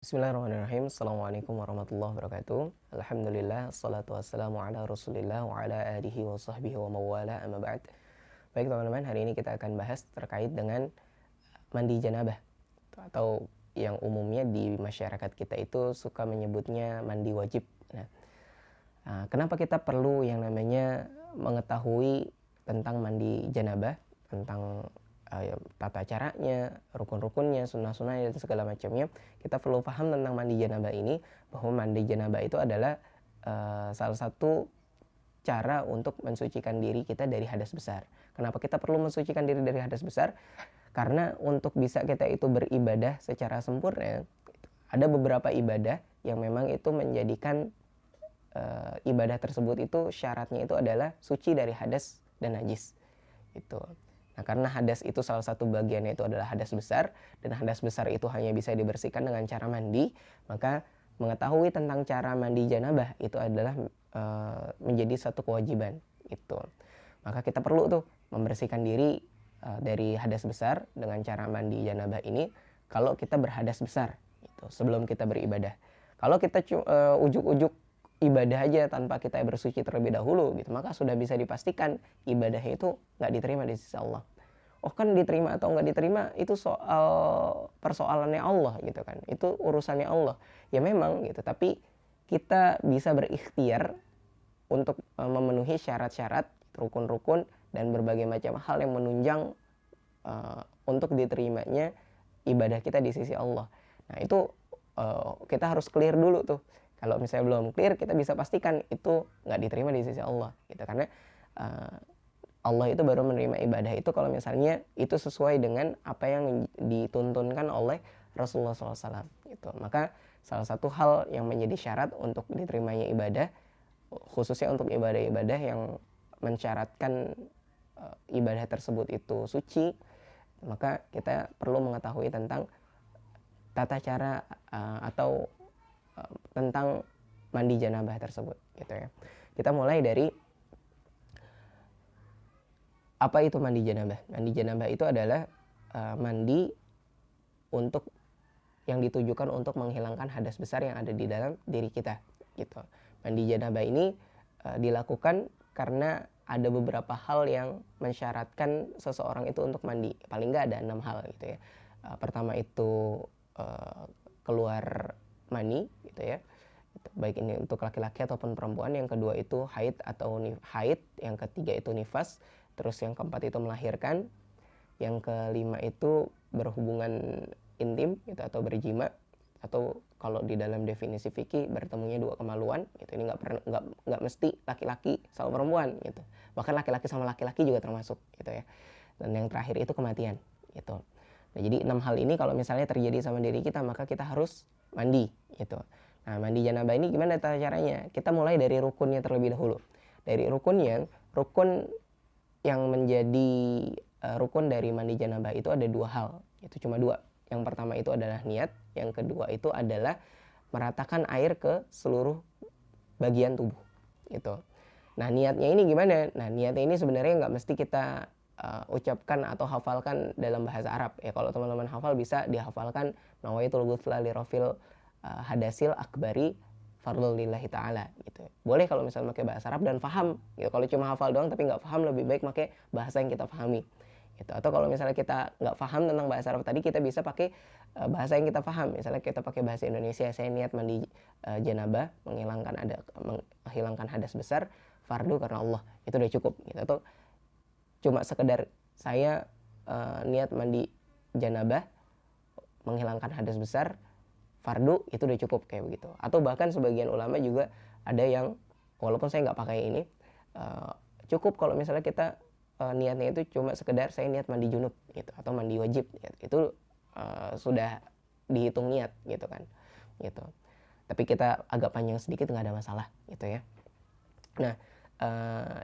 Bismillahirrahmanirrahim. Assalamualaikum warahmatullahi wabarakatuh. Alhamdulillah, assalatu wassalamu ala rasulillah wa ala alihi wa sahbihi wa mawala amma ba'd. Baik teman-teman, hari ini kita akan bahas terkait dengan mandi janabah, atau yang umumnya di masyarakat kita itu suka menyebutnya mandi wajib. Kenapa kita perlu yang namanya mengetahui tentang mandi janabah, tentang tata caranya, rukun-rukunnya, sunnah-sunnahnya, dan segala macamnya. Kita perlu paham tentang mandi janabah ini, bahwa mandi janabah itu adalah salah satu cara untuk mensucikan diri kita dari hadas besar. Kenapa kita perlu mensucikan diri dari hadas besar? Karena untuk bisa kita itu beribadah secara sempurna, ada beberapa ibadah yang memang itu menjadikan ibadah tersebut itu syaratnya itu adalah suci dari hadas dan najis. Itu. Nah, karena hadas itu salah satu bagiannya itu adalah hadas besar, dan hadas besar itu hanya bisa dibersihkan dengan cara mandi, maka mengetahui tentang cara mandi janabah itu adalah menjadi satu kewajiban. Itu. Maka kita perlu tuh membersihkan diri dari hadas besar dengan cara mandi janabah ini kalau kita berhadas besar gitu, sebelum kita beribadah. Kalau kita ujuk-ujuk ibadah aja tanpa kita bersuci terlebih dahulu gitu, maka sudah bisa dipastikan ibadahnya itu nggak diterima di sisi Allah. Oh, kan diterima atau nggak diterima itu soal persoalannya Allah gitu kan, itu urusannya Allah ya memang gitu, tapi kita bisa berikhtiar untuk memenuhi syarat-syarat, rukun-rukun, dan berbagai macam hal yang menunjang untuk diterimanya ibadah kita di sisi Allah. Nah itu kita harus clear dulu tuh. Kalau misalnya belum clear, kita bisa pastikan itu nggak diterima di sisi Allah gitu. Karena Allah itu baru menerima ibadah itu kalau misalnya itu sesuai dengan apa yang dituntunkan oleh Rasulullah SAW gitu. Maka salah satu hal yang menjadi syarat untuk diterimanya ibadah, khususnya untuk ibadah-ibadah yang mensyaratkan ibadah tersebut itu suci, maka kita perlu mengetahui tentang tata cara atau tentang mandi janabah tersebut gitu ya. Kita mulai dari apa itu mandi janabah. Mandi janabah itu adalah mandi untuk yang ditujukan untuk menghilangkan hadas besar yang ada di dalam diri kita gitu. Mandi janabah ini dilakukan karena ada beberapa hal yang mensyaratkan seseorang itu untuk mandi. Paling nggak ada 6 hal gitu ya. Pertama itu keluar mani gitu ya, baik ini untuk laki-laki ataupun perempuan. Yang kedua itu haid atau haid. Yang ketiga itu nifas. Terus yang keempat itu melahirkan. Yang kelima itu berhubungan intim gitu, atau berjima, atau kalau di dalam definisi fikih bertemunya dua kemaluan gitu. Ini nggak mesti laki-laki sama perempuan gitu, bahkan laki-laki sama laki-laki juga termasuk gitu ya. Dan yang terakhir itu kematian gitu. Nah, jadi 6 hal ini kalau misalnya terjadi sama diri kita, maka kita harus mandi gitu. Nah, mandi janabah ini gimana tata caranya? Kita mulai dari rukunnya terlebih dahulu. Dari rukun yang menjadi rukun dari mandi janabah itu ada 2 hal. Itu cuma 2. Yang pertama itu adalah niat, yang kedua itu adalah meratakan air ke seluruh bagian tubuh gitu. Nah, niatnya ini gimana? Nah, niatnya ini sebenarnya nggak mesti kita ucapkan atau hafalkan dalam bahasa Arab ya. Kalau teman-teman hafal bisa dihafalkan, nawaitul ghusla li rafil hadasil akbari fardhu lillahi ta'ala gitu. Boleh kalau misalnya pakai bahasa Arab dan paham gitu. Kalau cuma hafal doang tapi nggak paham, lebih baik pakai bahasa yang kita pahami gitu. Atau kalau misalnya kita nggak paham tentang bahasa Arab tadi, kita bisa pakai bahasa yang kita paham. Misalnya kita pakai bahasa Indonesia, saya niat mandi janabah, menghilangkan hadas besar fardu karena Allah, itu udah cukup gitu. Atau cuma sekedar saya niat mandi janabah menghilangkan hadas besar fardu, itu udah cukup kayak begitu. Atau bahkan sebagian ulama juga ada yang walaupun saya nggak pakai ini, cukup kalau misalnya kita niatnya itu cuma sekedar saya niat mandi junub gitu, atau mandi wajib gitu. Itu sudah dihitung niat gitu kan gitu. Tapi kita agak panjang sedikit nggak ada masalah gitu ya. Nah,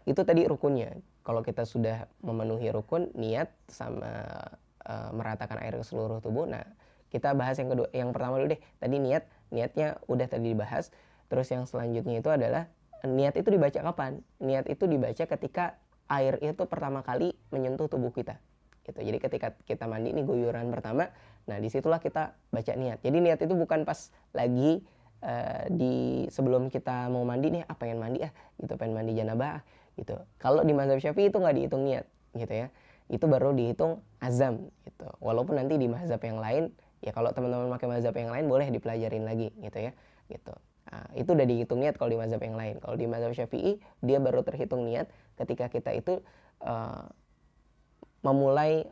itu tadi rukunnya. Kalau kita sudah memenuhi rukun, niat sama meratakan air ke seluruh tubuh. Nah, kita bahas yang kedua. Yang pertama dulu deh. Tadi niatnya udah tadi dibahas. Terus yang selanjutnya itu adalah niat itu dibaca kapan? Niat itu dibaca ketika air itu pertama kali menyentuh tubuh kita. Gitu. Jadi ketika kita mandi ini guyuran pertama, Nah disitulah kita baca niat. Jadi niat itu bukan pas lagi di sebelum kita mau mandi nih, pengen mandi gitu, pengen mandi janabah gitu. Kalau di mazhab Syafi'i itu nggak dihitung niat gitu ya, itu baru dihitung azam gitu. Walaupun nanti di mazhab yang lain ya, kalau teman-teman pakai mazhab yang lain boleh dipelajarin lagi gitu ya gitu. Nah, itu udah dihitung niat kalau di mazhab yang lain. Kalau di mazhab Syafi'i dia baru terhitung niat ketika kita itu memulai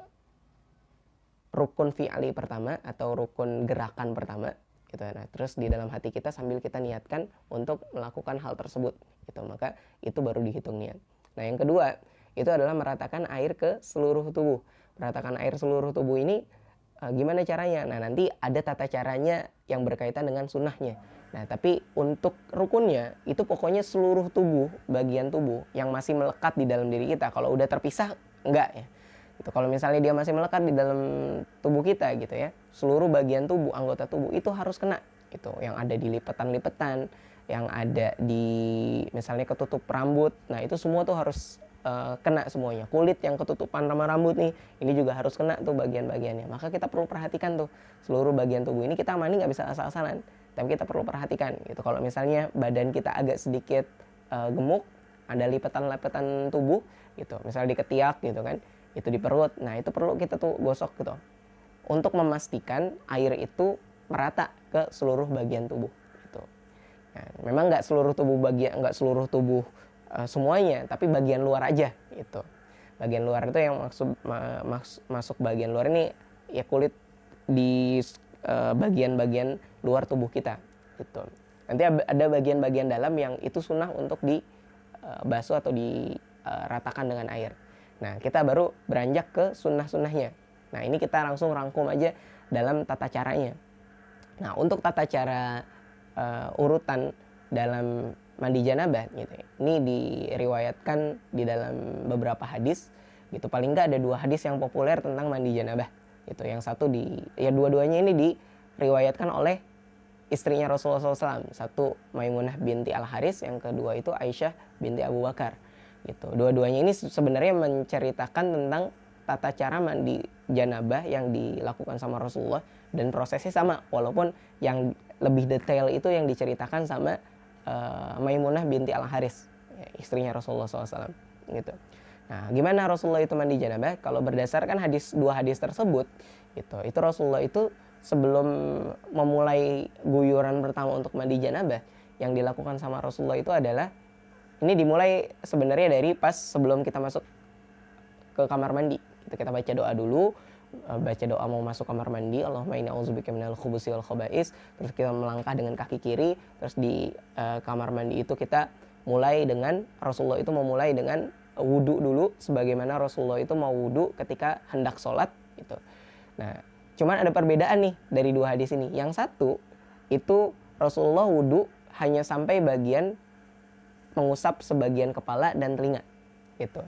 rukun fi'ali pertama atau rukun gerakan pertama gitu. Nah, terus di dalam hati kita sambil kita niatkan untuk melakukan hal tersebut gitu, maka itu baru dihitung niat. Nah, yang kedua itu adalah meratakan air ke seluruh tubuh. Meratakan air seluruh tubuh ini gimana caranya? Nah, nanti ada tata caranya yang berkaitan dengan sunnahnya. Nah, tapi untuk rukunnya itu pokoknya seluruh tubuh, bagian tubuh yang masih melekat di dalam diri kita. Kalau udah terpisah enggak ya. Gitu. Kalau misalnya dia masih melekat di dalam tubuh kita gitu ya, seluruh bagian tubuh, anggota tubuh itu harus kena gitu. Yang ada di lipetan-lipetan, yang ada di misalnya ketutup rambut. Nah, itu semua tuh harus kena semuanya. Kulit yang ketutupan sama rambut nih, ini juga harus kena tuh bagian-bagiannya. Maka kita perlu perhatikan tuh seluruh bagian tubuh ini. Kita mandi nggak bisa asal-asalan, tapi kita perlu perhatikan gitu. Kalau misalnya badan kita agak sedikit gemuk, ada lipetan-lipetan tubuh gitu, misalnya di ketiak gitu kan, itu di perut. Nah, itu perlu kita tuh gosok gitu untuk memastikan air itu merata ke seluruh bagian tubuh gitu. Nah, memang nggak seluruh tubuh semuanya, tapi bagian luar aja gitu. Bagian luar itu yang masuk bagian luar ini ya kulit di bagian-bagian luar tubuh kita gitu. Nanti ada bagian-bagian dalam yang itu sunnah untuk dibasuh atau diratakan dengan air. Nah, kita baru beranjak ke sunnah-sunnahnya. Nah, ini kita langsung rangkum aja dalam tata caranya. Nah, untuk tata cara urutan dalam mandi janabah gitu ya, ini diriwayatkan di dalam beberapa hadis gitu. Paling nggak ada 2 hadis yang populer tentang mandi janabah gitu. Yang satu dua-duanya ini diriwayatkan oleh istrinya Rasulullah SAW. Satu Maimunah binti Al-Haris, yang kedua itu Aisyah binti Abu Bakar gitu. Dua-duanya ini sebenarnya menceritakan tentang tata cara mandi janabah yang dilakukan sama Rasulullah, dan prosesnya sama, walaupun yang lebih detail itu yang diceritakan sama Maimunah binti Al-Haris, istrinya Rasulullah SAW gitu. Nah, gimana Rasulullah itu mandi janabah? Kalau berdasarkan 2 hadis tersebut gitu, itu Rasulullah itu sebelum memulai guyuran pertama untuk mandi janabah, yang dilakukan sama Rasulullah itu adalah, ini dimulai sebenarnya dari pas sebelum kita masuk ke kamar mandi. Kita baca doa dulu, baca doa mau masuk kamar mandi, Allahumma inni a'udzubika minal khubuthi wal khaba'is. Terus kita melangkah dengan kaki kiri, terus di kamar mandi itu kita mulai dengan, Rasulullah itu memulai dengan wudu dulu, sebagaimana Rasulullah itu mau wudu ketika hendak sholat gitu. Nah, cuman ada perbedaan nih dari 2 hadis ini. Yang satu itu Rasulullah wudu hanya sampai bagian mengusap sebagian kepala dan telinga gitu.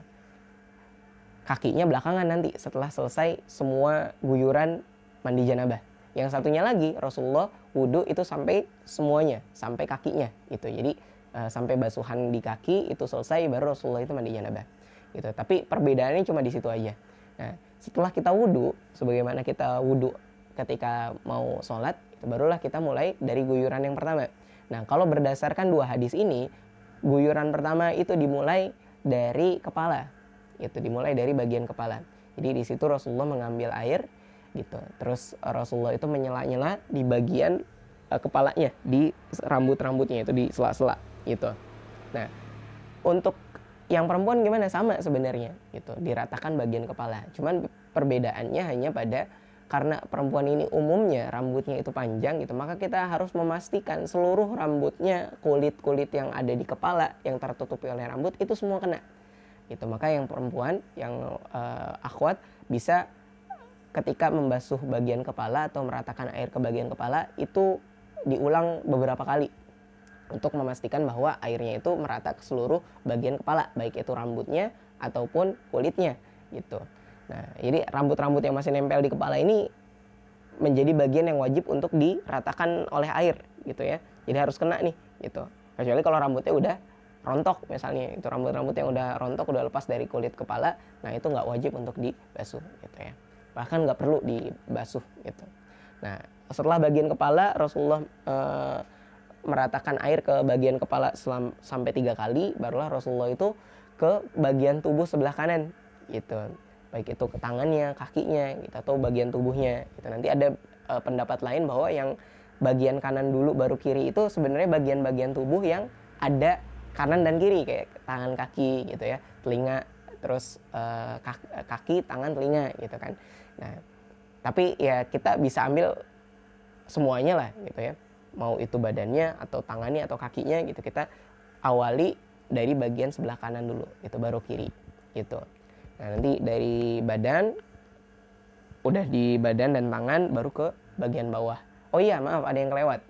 Kakinya belakangan nanti setelah selesai semua guyuran mandi janabah. Yang satunya lagi Rasulullah wudu itu sampai semuanya, sampai kakinya gitu. Jadi sampai basuhan di kaki itu selesai, baru Rasulullah itu mandi janabah gitu. Tapi perbedaannya cuma di situ aja. Nah, setelah kita wudu, sebagaimana kita wudu ketika mau sholat, itu barulah kita mulai dari guyuran yang pertama. Nah, kalau berdasarkan 2 hadis ini, guyuran pertama itu dimulai dari kepala. Itu dimulai dari bagian kepala. Jadi di situ Rasulullah mengambil air gitu. Terus Rasulullah itu menyela-nyela di bagian kepalanya, di rambut-rambutnya itu, di sela-sela gitu. Nah, untuk yang perempuan gimana? Sama sebenarnya gitu, diratakan bagian kepala. Cuman perbedaannya hanya pada, karena perempuan ini umumnya rambutnya itu panjang gitu, maka kita harus memastikan seluruh rambutnya, kulit-kulit yang ada di kepala yang tertutupi oleh rambut itu semua kena gitu. Maka yang perempuan, yang akhwat, bisa ketika membasuh bagian kepala atau meratakan air ke bagian kepala itu diulang beberapa kali untuk memastikan bahwa airnya itu merata ke seluruh bagian kepala, baik itu rambutnya ataupun kulitnya gitu. Nah, jadi rambut-rambut yang masih nempel di kepala ini menjadi bagian yang wajib untuk diratakan oleh air gitu ya. Jadi harus kena nih gitu. Kecuali kalau rambutnya udah rontok misalnya, itu rambut-rambut yang udah rontok, udah lepas dari kulit kepala, nah itu nggak wajib untuk dibasuh gitu ya. Bahkan nggak perlu dibasuh gitu. Nah, setelah bagian kepala, Rasulullah meratakan air ke bagian kepala sampai 3 kali, barulah Rasulullah itu ke bagian tubuh sebelah kanan gitu, baik itu ke tangannya, kakinya gitu, atau bagian tubuhnya gitu. Nanti ada pendapat lain bahwa yang bagian kanan dulu baru kiri itu sebenarnya bagian-bagian tubuh yang ada kanan dan kiri, kayak tangan, kaki gitu ya, telinga, terus kaki, tangan, telinga gitu kan. Nah, tapi ya kita bisa ambil semuanya lah gitu ya, mau itu badannya atau tangannya atau kakinya gitu, kita awali dari bagian sebelah kanan dulu itu, baru kiri gitu. Nah, nanti dari badan, udah di badan dan tangan, baru ke bagian bawah. Oh iya, maaf, ada yang kelewat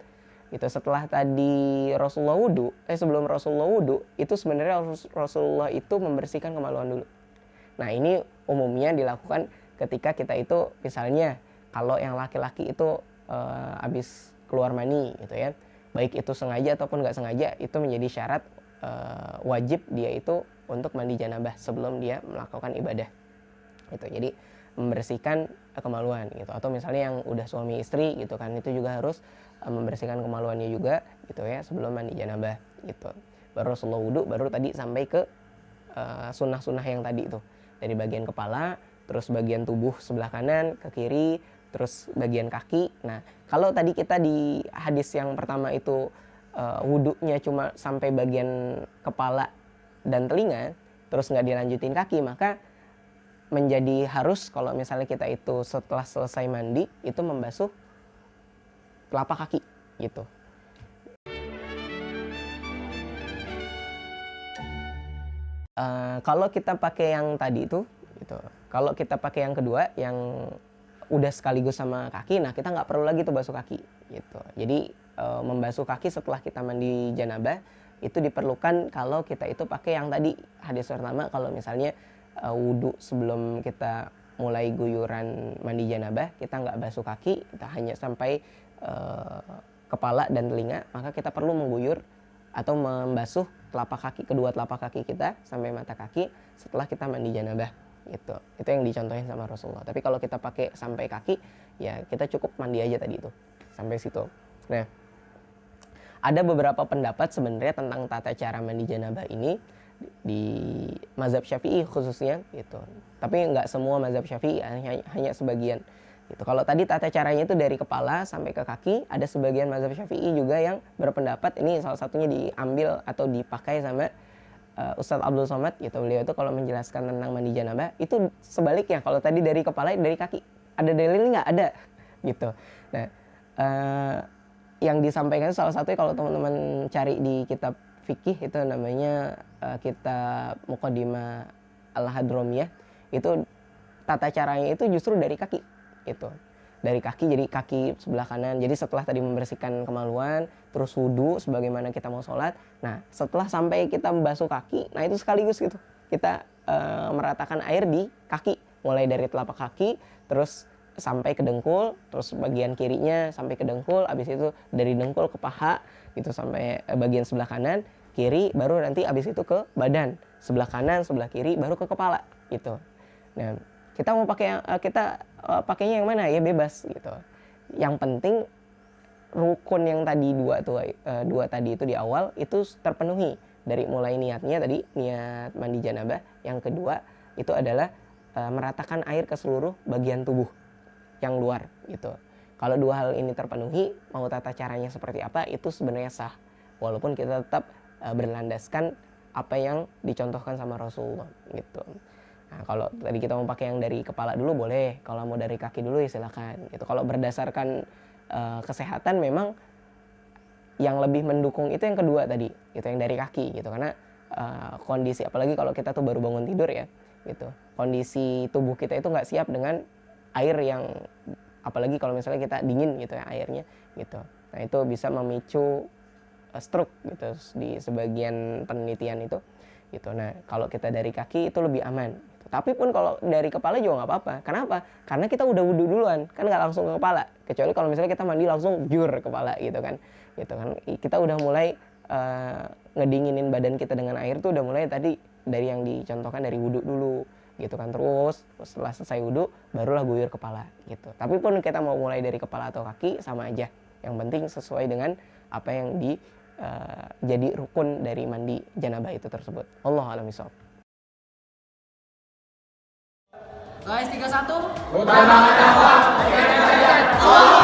gitu. Setelah tadi Rasulullah wudhu, sebelum Rasulullah wudhu itu sebenarnya Rasulullah itu membersihkan kemaluan dulu. Nah, ini umumnya dilakukan ketika kita itu misalnya kalau yang laki-laki itu habis keluar mani gitu ya, baik itu sengaja ataupun nggak sengaja, itu menjadi syarat wajib dia itu untuk mandi janabah sebelum dia melakukan ibadah gitu. Jadi membersihkan kemaluan gitu. Atau misalnya yang udah suami istri gitu kan, itu juga harus membersihkan kemaluannya juga gitu ya sebelum mandi janabah gitu. Baru Rasulullah wudhu, baru tadi sampai ke sunnah-sunnah yang tadi itu, dari bagian kepala, terus bagian tubuh sebelah kanan ke kiri, terus bagian kaki. Nah, kalau tadi kita di hadis yang pertama itu wudhunya cuma sampai bagian kepala dan telinga, terus nggak dilanjutin kaki, maka menjadi harus kalau misalnya kita itu setelah selesai mandi itu membasuh telapak kaki gitu. Kalau kita pakai yang tadi itu gitu, kalau kita pakai yang kedua yang udah sekaligus sama kaki, nah kita nggak perlu lagi tuh basuh kaki gitu. Jadi membasuh kaki setelah kita mandi janabah itu diperlukan kalau kita itu pakai yang tadi hadis pertama, kalau misalnya wudhu sebelum kita mulai guyuran mandi janabah kita nggak basuh kaki, kita hanya sampai kepala dan telinga, maka kita perlu mengguyur atau membasuh telapak kaki, kedua telapak kaki kita sampai mata kaki setelah kita mandi janabah gitu. Itu yang dicontohin sama Rasulullah. Tapi kalau kita pakai sampai kaki, ya kita cukup mandi aja tadi itu sampai situ. Nah, ada beberapa pendapat sebenarnya tentang tata cara mandi janabah ini di mazhab Syafi'i khususnya gitu. Tapi nggak semua mazhab Syafi'i, hanya sebagian gitu. Kalau tadi tata caranya itu dari kepala sampai ke kaki, ada sebagian mazhab Syafi'i juga yang berpendapat ini salah satunya diambil atau dipakai sama Ustadz Abdul Somad gitu. Beliau itu kalau menjelaskan tentang mandi janabah itu sebaliknya, kalau tadi dari kepala, dari kaki. Ada dalilnya nggak? Ada gitu. Nah, yang disampaikan salah satunya kalau teman-teman cari di kitab fikih itu namanya kitab Muqaddimah Al-Hadromiyah, itu tata caranya itu justru dari kaki gitu. Dari kaki, jadi kaki sebelah kanan. Jadi setelah tadi membersihkan kemaluan, terus wudhu sebagaimana kita mau sholat. Nah, setelah sampai kita membasuh kaki, nah itu sekaligus gitu. Kita meratakan air di kaki, mulai dari telapak kaki, terus sampai ke dengkul, terus bagian kirinya sampai ke dengkul, habis itu dari dengkul ke paha, gitu sampai bagian sebelah kanan, kiri, baru nanti habis itu ke badan, sebelah kanan, sebelah kiri, baru ke kepala, gitu. Nah, kita mau pakai pakainya yang mana ya bebas gitu. Yang penting rukun yang tadi dua tadi itu di awal itu terpenuhi, dari mulai niatnya tadi, niat mandi janabah. Yang kedua itu adalah meratakan air ke seluruh bagian tubuh yang luar gitu. Kalau dua hal ini terpenuhi, mau tata caranya seperti apa itu sebenarnya sah, walaupun kita tetap berlandaskan apa yang dicontohkan sama Rasulullah gitu. Nah, kalau tadi kita mau pakai yang dari kepala dulu boleh, kalau mau dari kaki dulu ya silakan gitu. Kalau berdasarkan kesehatan memang yang lebih mendukung itu yang kedua tadi, gitu, yang dari kaki gitu, karena kondisi apalagi kalau kita tuh baru bangun tidur ya gitu, kondisi tubuh kita itu nggak siap dengan air yang, apalagi kalau misalnya kita dingin gitu ya airnya gitu. Nah, itu bisa memicu stroke gitu di sebagian penelitian itu gitu. Nah, kalau kita dari kaki itu lebih aman. Tapi pun kalau dari kepala juga nggak apa-apa. Kenapa? Karena kita udah wudhu duluan, kan nggak langsung ke kepala. Kecuali kalau misalnya kita mandi langsung jur kepala gitu kan. Gitu kan. Kita udah mulai ngedinginin badan kita dengan air tuh udah mulai tadi dari yang dicontohkan dari wudhu dulu. gitu kan. Terus setelah selesai wudhu barulah guyur kepala gitu. Tapi pun kita mau mulai dari kepala atau kaki sama aja, yang penting sesuai dengan apa yang jadi rukun dari mandi janabah itu tersebut. Allahu a'lam bishawab. Guys, 3-1. Utamakan dakwah, jaga derajat.